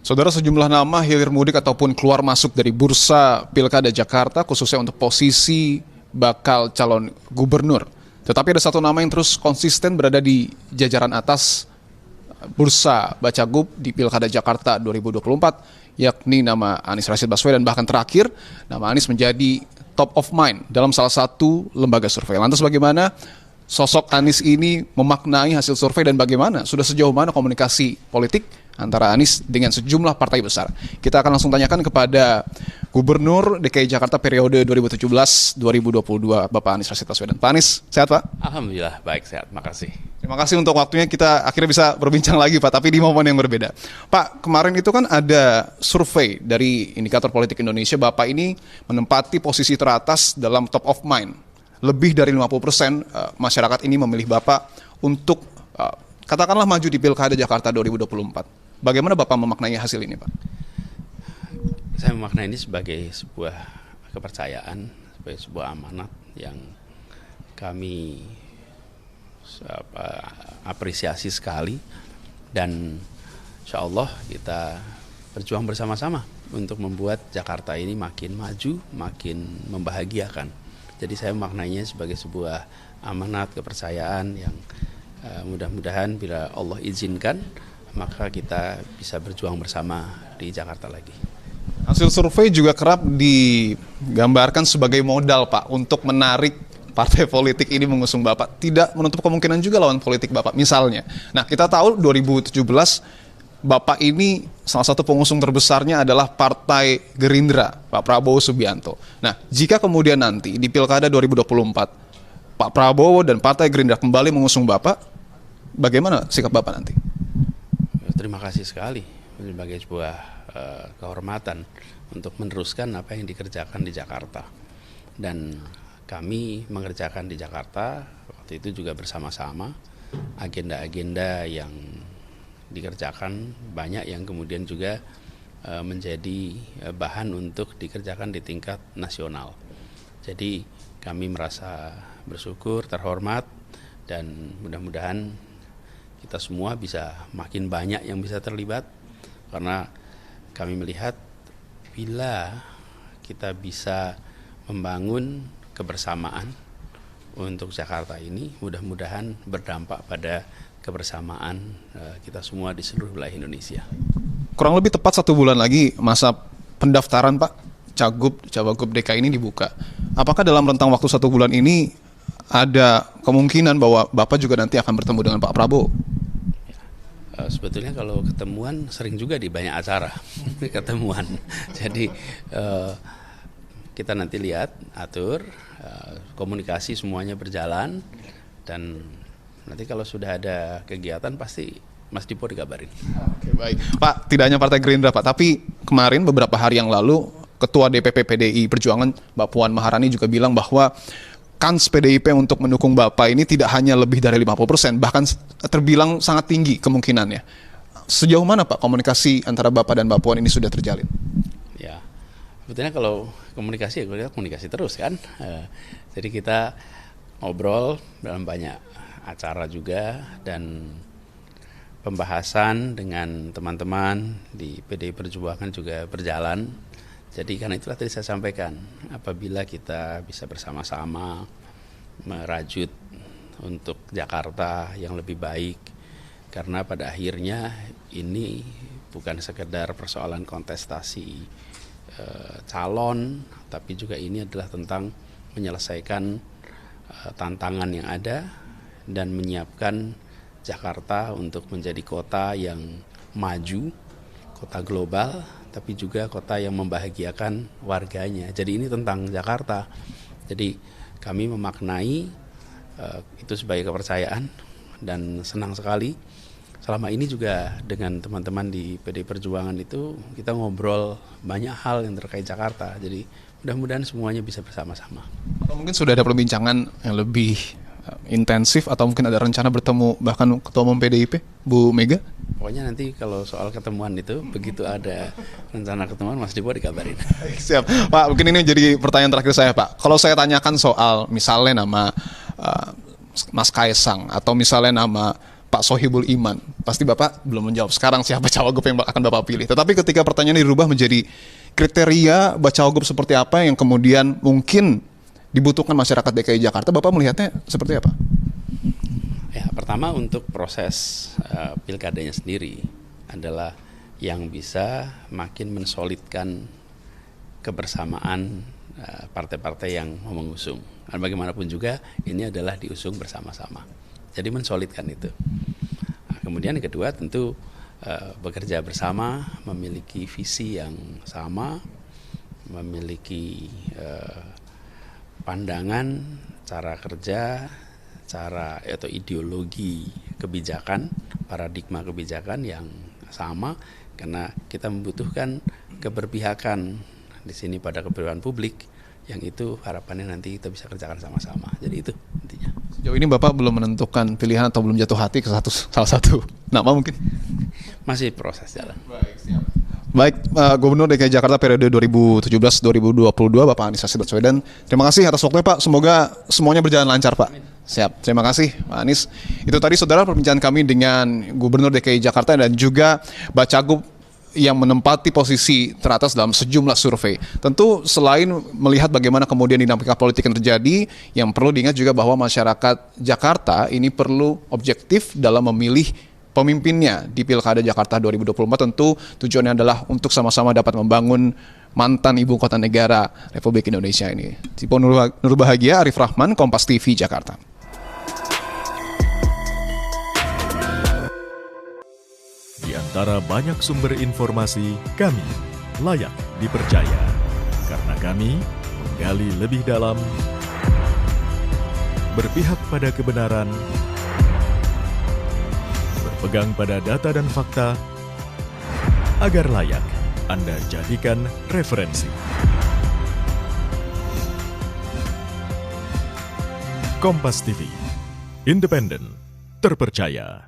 Saudara, sejumlah nama hilir mudik ataupun keluar masuk dari bursa Pilkada Jakarta khususnya untuk posisi bakal calon gubernur. Tetapi ada satu nama yang terus konsisten berada di jajaran atas bursa Bacagub di Pilkada Jakarta 2024, yakni nama Anies Rashid Baswedan. Bahkan terakhir, nama Anies menjadi top of mind dalam salah satu lembaga survei. Lantas bagaimana sosok Anies ini memaknai hasil survei dan bagaimana sudah sejauh mana komunikasi politik antara Anies dengan sejumlah partai besar? Kita akan langsung tanyakan kepada Gubernur DKI Jakarta periode 2017-2022, Bapak Anies Rashid Baswedan. Pak Anies, sehat Pak? Alhamdulillah, baik, sehat, makasih. Terima kasih untuk waktunya, kita akhirnya bisa berbincang lagi Pak, tapi di momen yang berbeda. Pak, kemarin itu kan ada survei dari Indikator Politik Indonesia, Bapak ini menempati posisi teratas dalam top of mind. Lebih dari 50% masyarakat ini memilih Bapak untuk katakanlah maju di Pilkada Jakarta 2024. Bagaimana Bapak memaknai hasil ini, Pak? Saya memaknai ini sebagai sebuah kepercayaan, sebagai sebuah amanat yang kami apresiasi sekali, dan insya Allah kita berjuang bersama-sama untuk membuat Jakarta ini makin maju, makin membahagiakan. Jadi saya memaknainya sebagai sebuah amanat, kepercayaan yang mudah-mudahan bila Allah izinkan, maka kita bisa berjuang bersama di Jakarta lagi. Hasil survei juga kerap digambarkan sebagai modal, Pak, untuk menarik partai politik ini mengusung Bapak. Tidak menutup kemungkinan juga lawan politik Bapak, misalnya. Nah, kita tahu 2017 Bapak ini salah satu pengusung terbesarnya adalah Partai Gerindra, Pak Prabowo Subianto. Nah, jika kemudian nanti di Pilkada 2024, Pak Prabowo dan Partai Gerindra kembali mengusung Bapak, bagaimana sikap Bapak nanti? Terima kasih sekali sebagai sebuah kehormatan untuk meneruskan apa yang dikerjakan di Jakarta. Dan kami mengerjakan di Jakarta waktu itu juga bersama-sama agenda-agenda yang dikerjakan, banyak yang kemudian juga menjadi bahan untuk dikerjakan di tingkat nasional. Jadi kami merasa bersyukur, terhormat, dan mudah-mudahan kita semua bisa makin banyak yang bisa terlibat, karena kami melihat bila kita bisa membangun kebersamaan untuk Jakarta ini, mudah-mudahan berdampak pada kebersamaan kita semua di seluruh wilayah Indonesia. Kurang lebih tepat 1 bulan lagi masa pendaftaran Pak Cawagup DKI ini dibuka. Apakah dalam rentang waktu 1 bulan ini ada kemungkinan bahwa Bapak juga nanti akan bertemu dengan Pak Prabowo? Sebetulnya kalau ketemuan sering juga di banyak acara ketemuan. Jadi kita nanti lihat, atur, komunikasi semuanya berjalan, dan nanti kalau sudah ada kegiatan pasti Mas Dipo dikabarin. Oke, baik. Pak, tidak hanya Partai Gerindra Pak, tapi kemarin beberapa hari yang lalu Ketua DPP PDI Perjuangan Mbak Puan Maharani juga bilang bahwa kans PDIP untuk mendukung Bapak ini tidak hanya lebih dari 50%, bahkan terbilang sangat tinggi kemungkinannya. Sejauh mana Pak komunikasi antara Bapak dan Mbak Puan ini sudah terjalin? Ya, sebetulnya kalau komunikasi, ya komunikasi terus kan. Jadi kita ngobrol dalam banyak acara juga, dan pembahasan dengan teman-teman di PDI Perjuangan juga berjalan. Jadi karena itulah tadi saya sampaikan, apabila kita bisa bersama-sama merajut untuk Jakarta yang lebih baik, karena pada akhirnya ini bukan sekedar persoalan kontestasi calon, tapi juga ini adalah tentang menyelesaikan tantangan yang ada dan menyiapkan Jakarta untuk menjadi kota yang maju, kota global, tapi juga kota yang membahagiakan warganya. Jadi ini tentang Jakarta. Jadi kami memaknai itu sebagai kepercayaan, dan senang sekali selama ini juga dengan teman-teman di PDI Perjuangan itu kita ngobrol banyak hal yang terkait Jakarta. Jadi mudah-mudahan semuanya bisa bersama-sama. Atau mungkin sudah ada perbincangan yang lebih intensif, atau mungkin ada rencana bertemu bahkan Ketua Umum PDIP, Bu Mega? Pokoknya nanti kalau soal ketemuan itu, begitu ada rencana ketemuan, Mas Dipo dikabarin. Siap. Pak, mungkin ini jadi pertanyaan terakhir saya, Pak. Kalau saya tanyakan soal misalnya nama Mas Kaisang, atau misalnya nama Pak Sohibul Iman. Pasti Bapak belum menjawab sekarang siapa cawagup yang akan Bapak pilih. Tetapi ketika pertanyaan dirubah menjadi kriteria cawagup seperti apa yang kemudian mungkin dibutuhkan masyarakat DKI Jakarta, Bapak melihatnya seperti apa? Ya, pertama untuk proses pilkadanya sendiri adalah yang bisa makin mensolidkan kebersamaan partai-partai yang mau mengusung. Dan bagaimanapun juga ini adalah diusung bersama-sama. Jadi mensolidkan itu. Nah, kemudian yang kedua tentu bekerja bersama, memiliki visi yang sama, memiliki pandangan, cara kerja, cara atau ideologi kebijakan, paradigma kebijakan yang sama, karena kita membutuhkan keberpihakan di sini pada keberpihakan publik, yang itu harapannya nanti kita bisa kerjakan sama-sama. Jadi itu intinya. Sejauh ini Bapak belum menentukan pilihan atau belum jatuh hati ke salah satu nama mungkin? Masih proses jalan. Baik, siap. Baik, Gubernur DKI Jakarta periode 2017-2022 Bapak Anies Rashid Baswedan. Terima kasih atas waktunya Pak. Semoga semuanya berjalan lancar Pak. Siap, terima kasih Pak Anies. Itu tadi saudara perbincangan kami dengan Gubernur DKI Jakarta dan juga Bacagup yang menempati posisi teratas dalam sejumlah survei. Tentu selain melihat bagaimana kemudian dinamika politik yang terjadi, yang perlu diingat juga bahwa masyarakat Jakarta ini perlu objektif dalam memilih pemimpinnya di Pilkada Jakarta 2024. Tentu tujuannya adalah untuk sama-sama dapat membangun mantan ibu kota negara Republik Indonesia ini. Tipo Nur Bahagia, Arif Rahman, Kompas TV, Jakarta. Di antara banyak sumber informasi, kami layak dipercaya. Karena kami menggali lebih dalam, berpihak pada kebenaran, berpegang pada data dan fakta, agar layak Anda jadikan referensi. Kompas TV, independen, terpercaya.